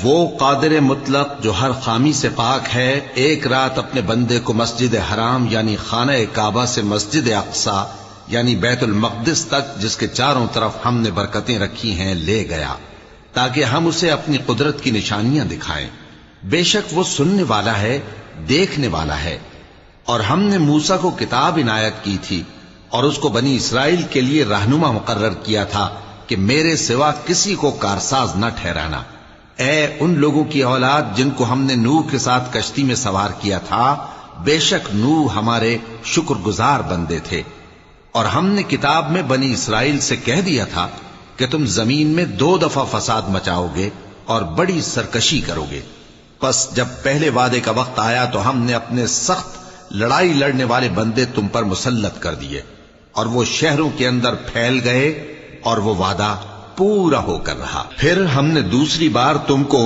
وہ قادر مطلق جو ہر خامی سے پاک ہے، ایک رات اپنے بندے کو مسجد حرام یعنی خانہ کعبہ سے مسجد اقصی یعنی بیت المقدس تک، جس کے چاروں طرف ہم نے برکتیں رکھی ہیں، لے گیا تاکہ ہم اسے اپنی قدرت کی نشانیاں دکھائیں۔ بے شک وہ سننے والا ہے، دیکھنے والا ہے۔ اور ہم نے موسیٰ کو کتاب عنایت کی تھی اور اس کو بنی اسرائیل کے لیے رہنما مقرر کیا تھا کہ میرے سوا کسی کو کارساز نہ ٹھہرانا۔ اے ان لوگوں کی اولاد جن کو ہم نے نوح کے ساتھ کشتی میں سوار کیا تھا، بے شک نوح ہمارے شکر گزار بندے تھے۔ اور ہم نے کتاب میں بنی اسرائیل سے کہہ دیا تھا کہ تم زمین میں 2 دفعہ فساد مچاؤ گے اور بڑی سرکشی کرو گے۔ پس جب پہلے وعدے کا وقت آیا تو ہم نے اپنے سخت لڑائی لڑنے والے بندے تم پر مسلط کر دیے، اور وہ شہروں کے اندر پھیل گئے، اور وہ وعدہ پورا ہو کر رہا۔ پھر ہم نے دوسری بار تم کو